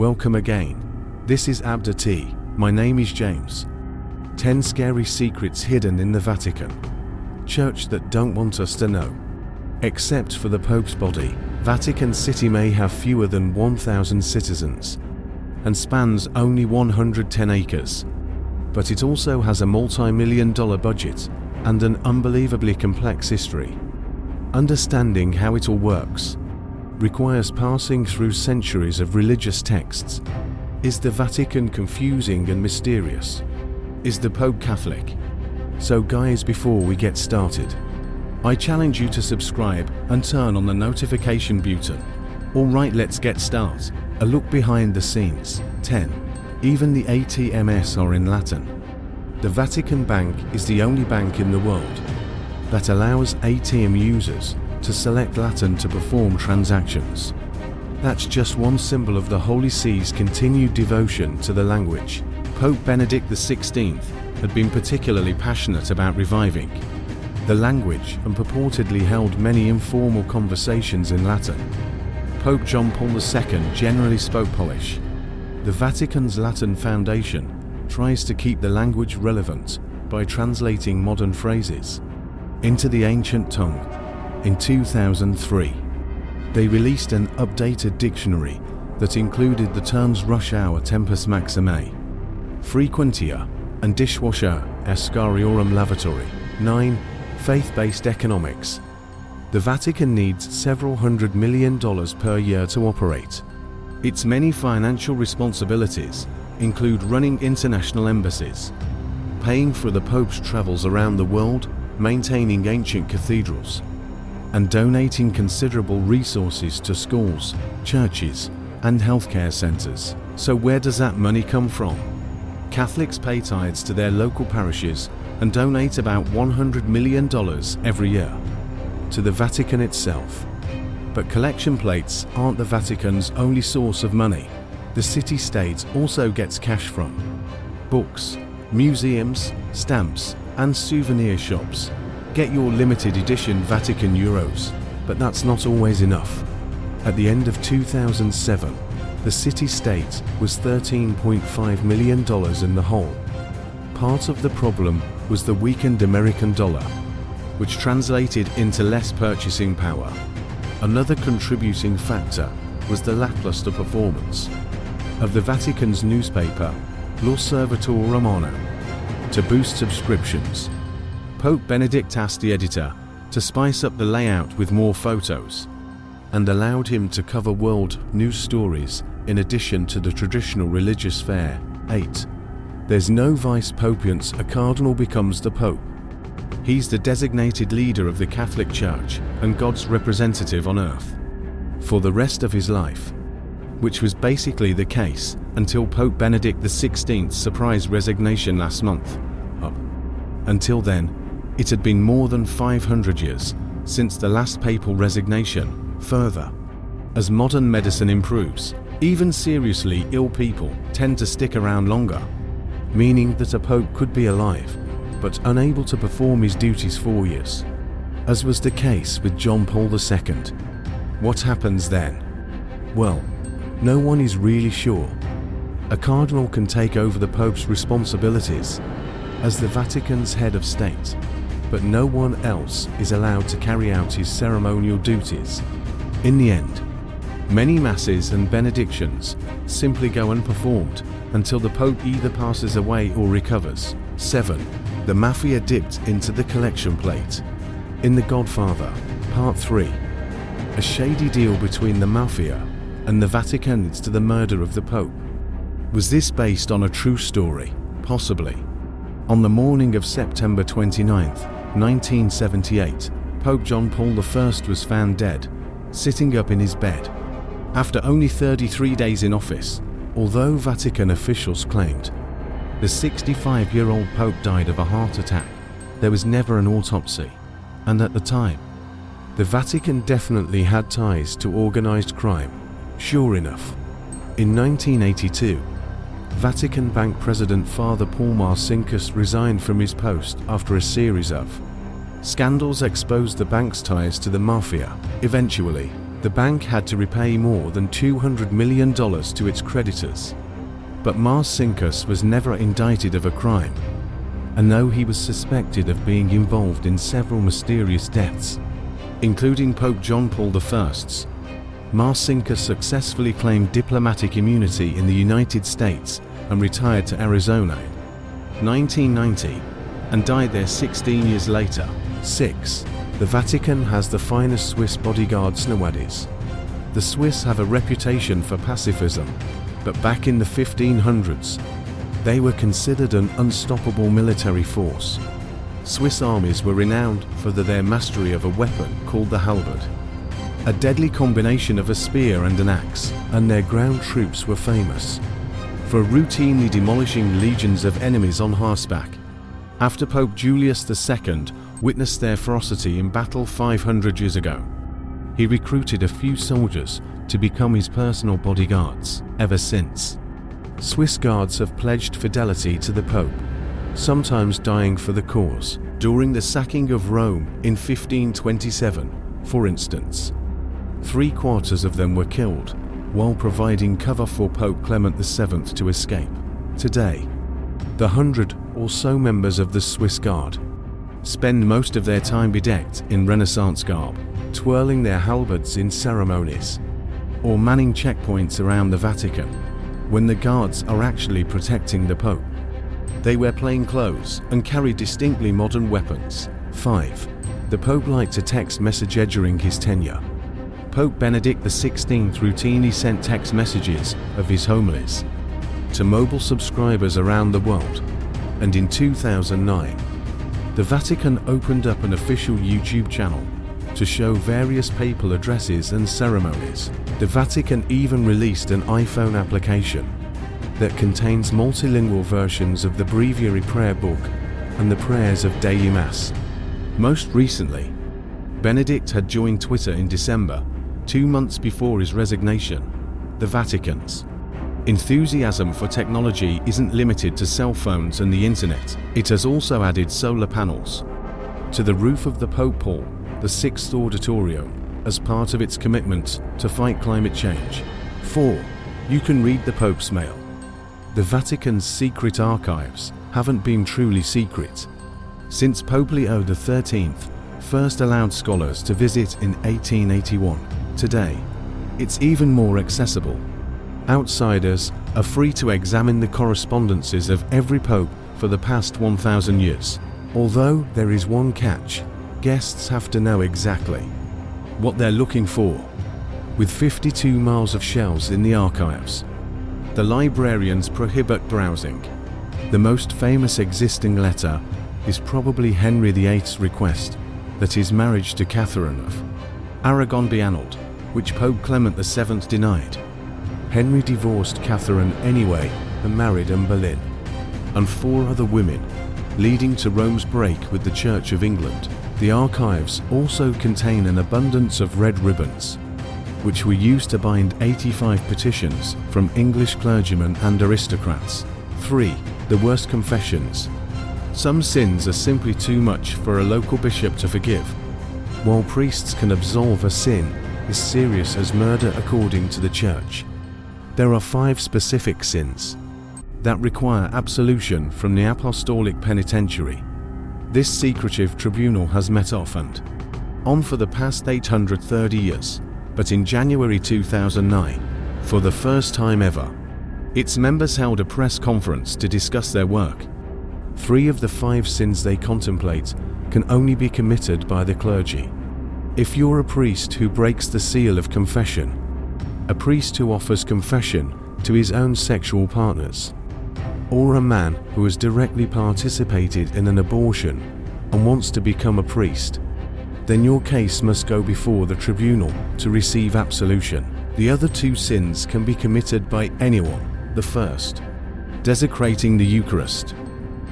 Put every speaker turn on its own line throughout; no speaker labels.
Welcome again. This is Abda T. My name is James. 10 scary secrets hidden in the Vatican. Church that don't want us to know. Except for the Pope's body, Vatican City may have fewer than 1,000 citizens and spans only 110 acres. But it also has a multi-million-dollar budget and an unbelievably complex history. Understanding how it all works requires passing through centuries of religious texts. Is the Vatican confusing and mysterious? Is the Pope Catholic? So guys, before we get started, I challenge you to subscribe and turn on the notification button. Alright, let's get started. A look behind the scenes. 10. Even the ATMs are in Latin. The Vatican Bank is the only bank in the world that allows ATM users to select Latin to perform transactions. That's just one symbol of the Holy See's continued devotion to the language. Pope Benedict XVI had been particularly passionate about reviving the language and purportedly held many informal conversations in Latin. Pope John Paul II generally spoke Polish. The Vatican's Latin Foundation tries to keep the language relevant by translating modern phrases into the ancient tongue. In 2003, they released an updated dictionary that included the terms rush hour tempus maxime, frequentia, and dishwasher escariorum lavatory. 9. Faith-based economics. The Vatican needs several $100 million per year to operate. Its many financial responsibilities include running international embassies, paying for the Pope's travels around the world, maintaining ancient cathedrals, and donating considerable resources to schools, churches, and healthcare centers. So where does that money come from? Catholics pay tithes to their local parishes and donate about $100 million every year to the Vatican itself. But collection plates aren't the Vatican's only source of money. The city-state also gets cash from books, museums, stamps, and souvenir shops. Get your limited edition Vatican euros, but that's not always enough. At the end of 2007, the city-state was $13.5 million in the hole. Part of the problem was the weakened American dollar, which translated into less purchasing power. Another contributing factor was the lackluster performance of the Vatican's newspaper, L'Osservatore Romano. To boost subscriptions, Pope Benedict asked the editor to spice up the layout with more photos and allowed him to cover world news stories in addition to the traditional religious fare. 8. There's no vice popience. A cardinal becomes the Pope. He's the designated leader of the Catholic Church and God's representative on earth for the rest of his life, which was basically the case until Pope Benedict XVI's surprise resignation last month. Until then, it had been more than 500 years since the last papal resignation. Further, as modern medicine improves, even seriously ill people tend to stick around longer, meaning that a pope could be alive but unable to perform his duties 4 years, as was the case with John Paul II. What happens then? Well, no one is really sure. A cardinal can take over the Pope's responsibilities as the Vatican's head of state, but no one else is allowed to carry out his ceremonial duties. In the end, many masses and benedictions simply go unperformed until the Pope either passes away or recovers. 7. The mafia dipped into the collection plate. In The Godfather, Part 3, a shady deal between the mafia and the Vatican leads to the murder of the Pope. Was this based on a true story? Possibly. On the morning of September 29, 1978, Pope John Paul I was found dead, sitting up in his bed. After only 33 days in office, although Vatican officials claimed the 65-year-old Pope died of a heart attack, there was never an autopsy. And at the time, the Vatican definitely had ties to organized crime. Sure enough, in 1982, Vatican Bank President Father Paul Marcinkus resigned from his post after a series of scandals exposed the bank's ties to the mafia. Eventually, The bank had to repay more than $200 million to its creditors. But Marcinkus was never indicted of a crime, and though he was suspected of being involved in several mysterious deaths, including Pope John Paul I's, Marcinkus successfully claimed diplomatic immunity in the United States and retired to Arizona in 1990 and died there 16 years later. 6. The Vatican has the finest Swiss bodyguards nowadays. The Swiss have a reputation for pacifism, but back in the 1500s, they were considered an unstoppable military force. Swiss armies were renowned for their mastery of a weapon called the halberd, a deadly combination of a spear and an axe, and their ground troops were famous for routinely demolishing legions of enemies on horseback. After Pope Julius II witnessed their ferocity in battle 500 years ago, he recruited a few soldiers to become his personal bodyguards. Ever since, Swiss guards have pledged fidelity to the Pope, sometimes dying for the cause. During the sacking of Rome in 1527, for instance, 3/4 of them were killed while providing cover for Pope Clement VII to escape. Today, the 100 or so members of the Swiss Guard spend most of their time bedecked in Renaissance garb, twirling their halberds in ceremonies, or manning checkpoints around the Vatican when the guards are actually protecting the Pope. They wear plain clothes and carry distinctly modern weapons. 5. The Pope liked to text message during his tenure. Pope Benedict XVI routinely sent text messages of his homilies to mobile subscribers around the world, and in 2009, the Vatican opened up an official YouTube channel to show various papal addresses and ceremonies. The Vatican even released an iPhone application that contains multilingual versions of the Breviary Prayer Book and the prayers of Daily Mass. Most recently, Benedict had joined Twitter in December, 2 months before his resignation. The Vatican's enthusiasm for technology isn't limited to cell phones and the internet. It has also added solar panels to the roof of the Pope Paul VI Auditorium as part of its commitment to fight climate change. 4. You can read the Pope's mail. The Vatican's secret archives haven't been truly secret since Pope Leo XIII first allowed scholars to visit in 1881. Today, it's even more accessible. Outsiders are free to examine the correspondences of every pope for the past 1,000 years. Although there is one catch: guests have to know exactly what they're looking for. With 52 miles of shelves in the archives, the librarians prohibit browsing. The most famous existing letter is probably Henry VIII's request that his marriage to Catherine of Aragon be annulled, which Pope Clement VII denied. Henry divorced Catherine anyway and married Anne Boleyn and 4 other women, leading to Rome's break with the Church of England. The archives also contain an abundance of red ribbons, which were used to bind 85 petitions from English clergymen and aristocrats. 3. The worst confessions. Some sins are simply too much for a local bishop to forgive. While priests can absolve a sin as serious as murder according to the Church, there are 5 specific sins that require absolution from the Apostolic Penitentiary. This secretive tribunal has met off and on for the past 830 years, but in January 2009, for the first time ever, its members held a press conference to discuss their work. 3 of the 5 sins they contemplate can only be committed by the clergy. If you're a priest who breaks the seal of confession, a priest who offers confession to his own sexual partners, or a man who has directly participated in an abortion and wants to become a priest, then your case must go before the tribunal to receive absolution. The other 2 sins can be committed by anyone. The first, desecrating the Eucharist,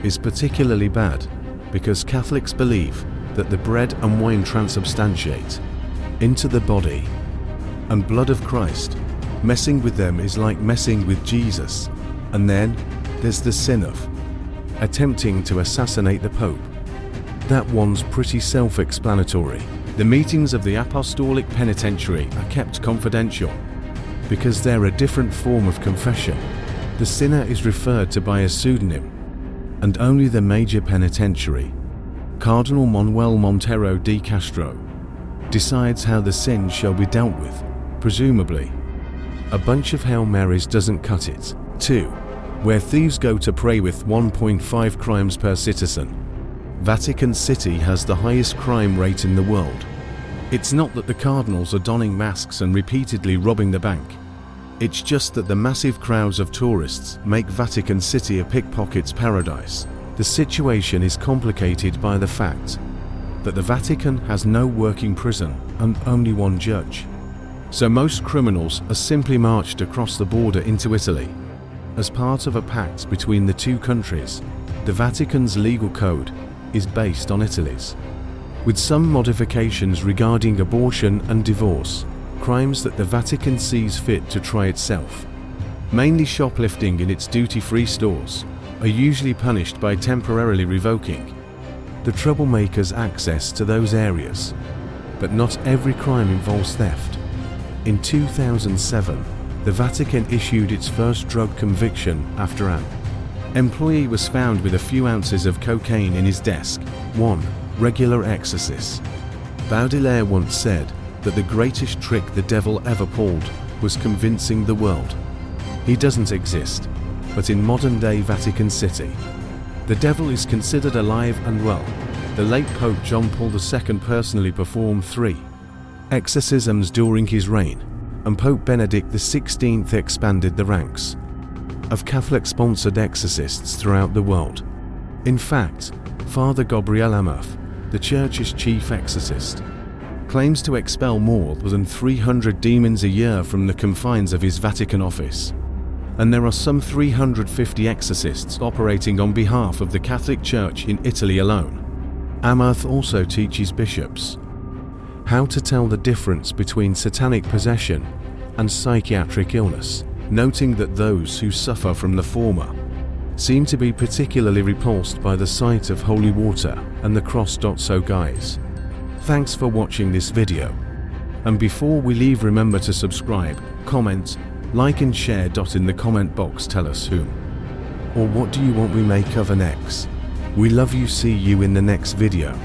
is particularly bad because Catholics believe that the bread and wine transubstantiate into the body and blood of Christ. Messing with them is like messing with Jesus. And then there's the sin of attempting to assassinate the Pope. That one's pretty self-explanatory. The meetings of the Apostolic Penitentiary are kept confidential. Because they're a different form of confession, the sinner is referred to by a pseudonym, and only the major penitentiary, Cardinal Manuel Montero de Castro, decides how the sin shall be dealt with, presumably. A bunch of Hail Marys doesn't cut it. 2. Where thieves go to pray with 1.5 crimes per citizen. Vatican City has the highest crime rate in the world. It's not that the cardinals are donning masks and repeatedly robbing the bank. It's just that the massive crowds of tourists make Vatican City a pickpocket's paradise. The situation is complicated by the fact that the Vatican has no working prison and only one judge. So most criminals are simply marched across the border into Italy. As part of a pact between the two countries, the Vatican's legal code is based on Italy's, with some modifications regarding abortion and divorce, crimes that the Vatican sees fit to try itself. Mainly shoplifting in its duty-free stores are usually punished by temporarily revoking the troublemakers' access to those areas. But not every crime involves theft. In 2007, the Vatican issued its first drug conviction after an employee was found with a few ounces of cocaine in his desk. 1. Regular exorcists. Baudelaire once said that the greatest trick the devil ever pulled was convincing the world he doesn't exist. But in modern-day Vatican City, the devil is considered alive and well. The late Pope John Paul II personally performed 3 exorcisms during his reign, and Pope Benedict XVI expanded the ranks of Catholic-sponsored exorcists throughout the world. In fact, Father Gabriel Amorth, the Church's chief exorcist, claims to expel more than 300 demons a year from the confines of his Vatican office. And there are some 350 exorcists operating on behalf of the Catholic Church in Italy alone. Amorth also teaches bishops how to tell the difference between satanic possession and psychiatric illness, noting that those who suffer from the former seem to be particularly repulsed by the sight of holy water and the cross. So guys, thanks for watching this video. And before we leave, remember to subscribe, comment, like and share. In the comment box tell us whom or what do you want we may cover next. We love you. See you in the next video.